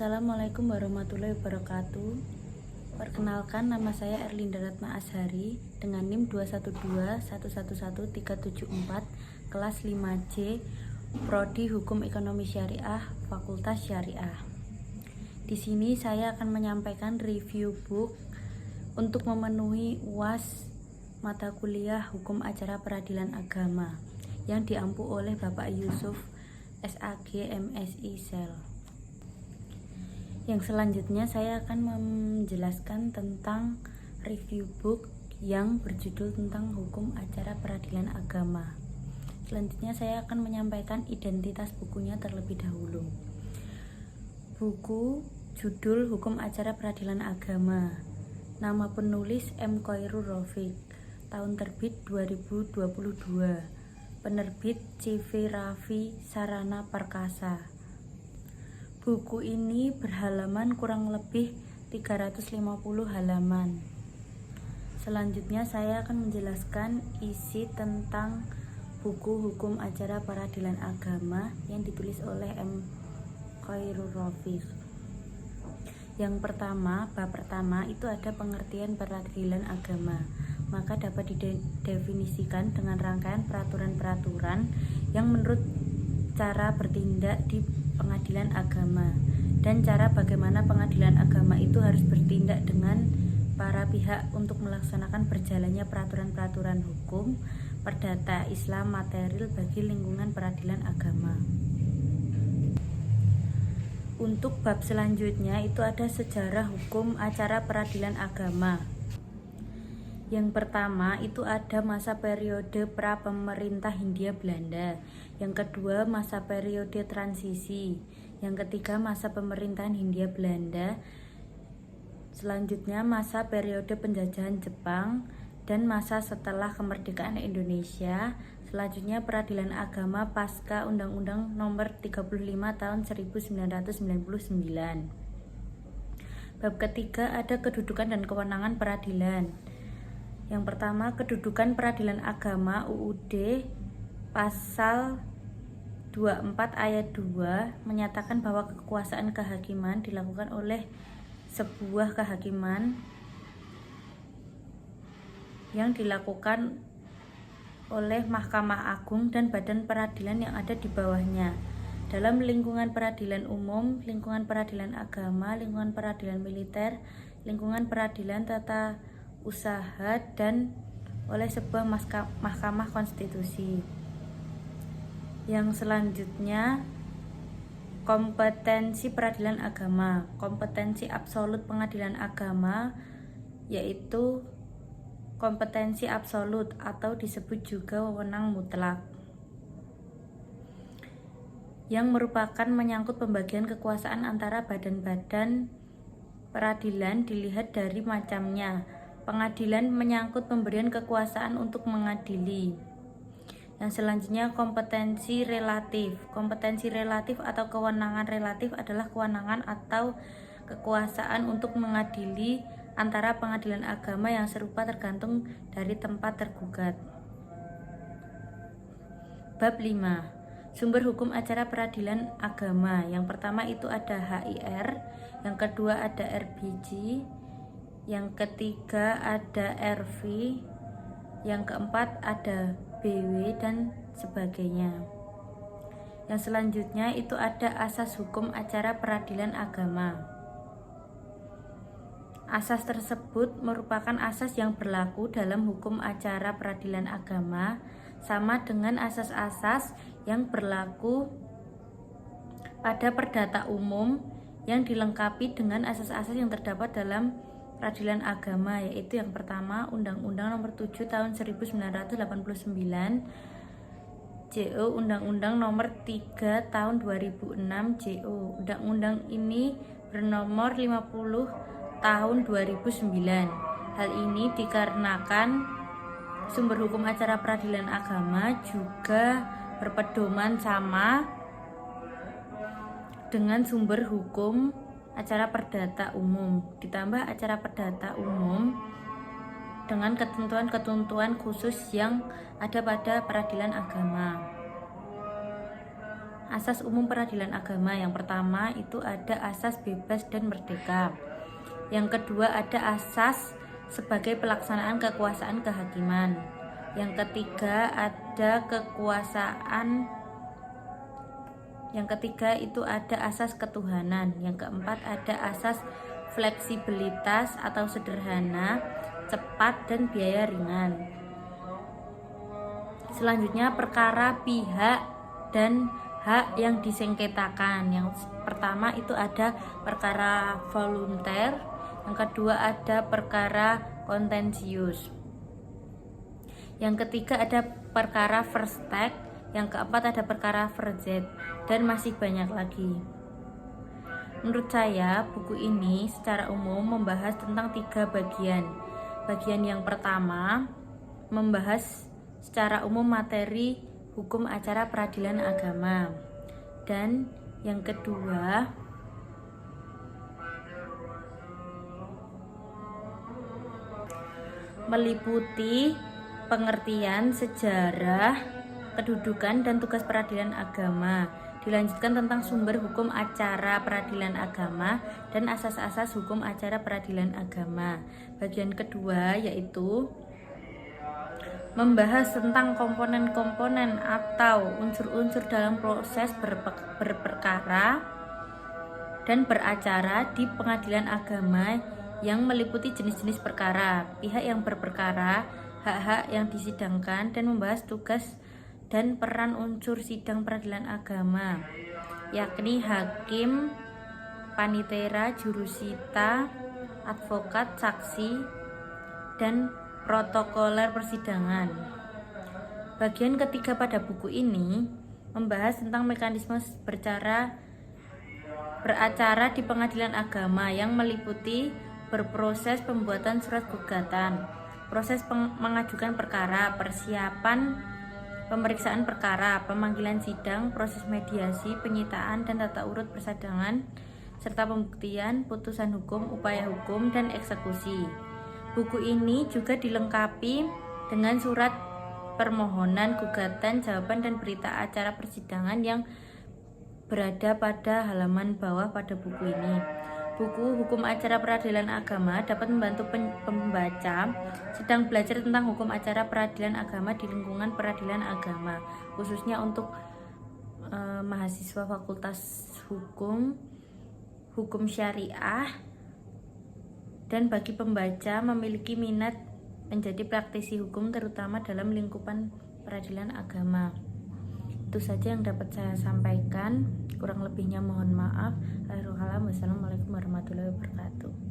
Assalamualaikum warahmatullahi wabarakatuh. Perkenalkan, nama saya Erlinda Ratna Azhari dengan NIM 212111374 kelas 5C, Prodi Hukum Ekonomi Syariah, Fakultas Syariah. Di sini saya akan menyampaikan review book untuk memenuhi UAS mata kuliah Hukum Acara Peradilan Agama yang diampu oleh Bapak Yusuf SAG MSI Sel. Yang selanjutnya saya akan menjelaskan tentang review book yang berjudul tentang Hukum Acara Peradilan Agama. Selanjutnya saya akan menyampaikan identitas bukunya terlebih dahulu. Buku judul Hukum Acara Peradilan Agama. Nama penulis M. Khoirul Rafiq. Tahun terbit 2022. Penerbit CV Raffi Sarana Perkasa. Buku ini berhalaman kurang lebih 350 halaman. Selanjutnya saya akan menjelaskan isi tentang buku Hukum Acara Peradilan Agama yang ditulis oleh M. Khoirul Rafiq. Yang pertama, bab pertama itu ada pengertian peradilan agama. Maka dapat didefinisikan dengan rangkaian peraturan-peraturan yang menurut cara bertindak di pengadilan agama dan cara bagaimana pengadilan agama itu harus bertindak dengan para pihak untuk melaksanakan berjalannya peraturan-peraturan hukum perdata Islam material bagi lingkungan peradilan agama. Untuk bab selanjutnya itu ada sejarah hukum acara peradilan agama. Yang pertama itu ada masa periode pra-pemerintah Hindia Belanda. Yang kedua masa periode transisi. Yang ketiga masa pemerintahan Hindia Belanda. Selanjutnya masa periode penjajahan Jepang dan masa setelah kemerdekaan Indonesia. Selanjutnya peradilan agama pasca Undang-Undang Nomor 35 Tahun 1999. Bab ketiga ada kedudukan dan kewenangan peradilan. Yang pertama, kedudukan peradilan agama UUD pasal 24 ayat 2 menyatakan bahwa kekuasaan kehakiman dilakukan oleh sebuah kehakiman yang dilakukan oleh Mahkamah Agung dan badan peradilan yang ada di bawahnya dalam lingkungan peradilan umum, lingkungan peradilan agama, lingkungan peradilan militer, lingkungan peradilan tata usaha dan oleh sebuah mahkamah konstitusi. Yang selanjutnya kompetensi peradilan agama. Kompetensi absolut pengadilan agama yaitu kompetensi absolut atau disebut juga wewenang mutlak yang merupakan menyangkut pembagian kekuasaan antara badan-badan peradilan dilihat dari macamnya. Pengadilan menyangkut pemberian kekuasaan untuk mengadili. Yang selanjutnya kompetensi relatif. Kompetensi relatif atau kewenangan relatif adalah kewenangan atau kekuasaan untuk mengadili antara pengadilan agama yang serupa tergantung dari tempat tergugat. Bab 5. Sumber hukum acara peradilan agama. Yang pertama itu ada HIR, yang kedua ada RBG, yang ketiga ada RV, yang keempat ada BW dan sebagainya. Yang selanjutnya itu ada asas hukum acara peradilan agama. Asas tersebut merupakan asas yang berlaku dalam hukum acara peradilan agama, sama dengan asas-asas yang berlaku pada perdata umum yang dilengkapi dengan asas-asas yang terdapat dalam peradilan agama, yaitu yang pertama Undang-Undang Nomor 7 Tahun 1989, JO Undang-Undang Nomor 3 Tahun 2006 JO. Undang-undang ini bernomor 50 Tahun 2009. Hal ini dikarenakan sumber hukum acara peradilan agama juga berpedoman sama dengan sumber hukum acara perdata umum, ditambah acara perdata umum dengan ketentuan-ketentuan khusus yang ada pada peradilan agama. Asas umum peradilan agama yang pertama itu ada asas bebas dan merdeka. Yang kedua ada asas sebagai pelaksanaan kekuasaan kehakiman. Yang ketiga ada kekuasaan. Yang ketiga itu ada asas ketuhanan. Yang keempat ada asas fleksibilitas atau sederhana, cepat dan biaya ringan. Selanjutnya perkara pihak dan hak yang disengketakan. Yang pertama itu ada perkara volunter, yang kedua ada perkara kontensius, yang ketiga ada perkara verstek, yang keempat ada perkara verzet, dan masih banyak lagi. Menurut saya buku ini secara umum membahas tentang 3 bagian. Bagian yang pertama membahas secara umum materi hukum acara peradilan agama, dan yang kedua meliputi pengertian sejarah, kedudukan dan tugas peradilan agama. Dilanjutkan tentang sumber hukum acara peradilan agama dan asas-asas hukum acara peradilan agama. Bagian kedua yaitu membahas tentang komponen-komponen atau unsur-unsur dalam proses berperkara dan beracara di pengadilan agama yang meliputi jenis-jenis perkara, pihak yang berperkara, hak-hak yang disidangkan, dan membahas tugas dan peran unsur sidang peradilan agama, yakni hakim, panitera, jurusita, advokat, saksi, dan protokoler persidangan. Bagian ketiga pada buku ini membahas tentang mekanisme beracara di pengadilan agama yang meliputi berproses pembuatan surat gugatan, proses mengajukan perkara, persiapan pemeriksaan perkara, pemanggilan sidang, proses mediasi, penyitaan dan tata urut persidangan, serta pembuktian, putusan hukum, upaya hukum, dan eksekusi. Buku ini juga dilengkapi dengan surat permohonan, gugatan, jawaban, dan berita acara persidangan yang berada pada halaman bawah pada buku ini. Buku Hukum Acara Peradilan Agama dapat membantu pembaca sedang belajar tentang hukum acara peradilan agama di lingkungan peradilan agama, khususnya untuk mahasiswa Fakultas Hukum Syariah, dan bagi pembaca memiliki minat menjadi praktisi hukum terutama dalam lingkupan peradilan agama. Itu saja yang dapat saya sampaikan, kurang lebihnya mohon maaf. Wassalamualaikum warahmatullahi wabarakatuh.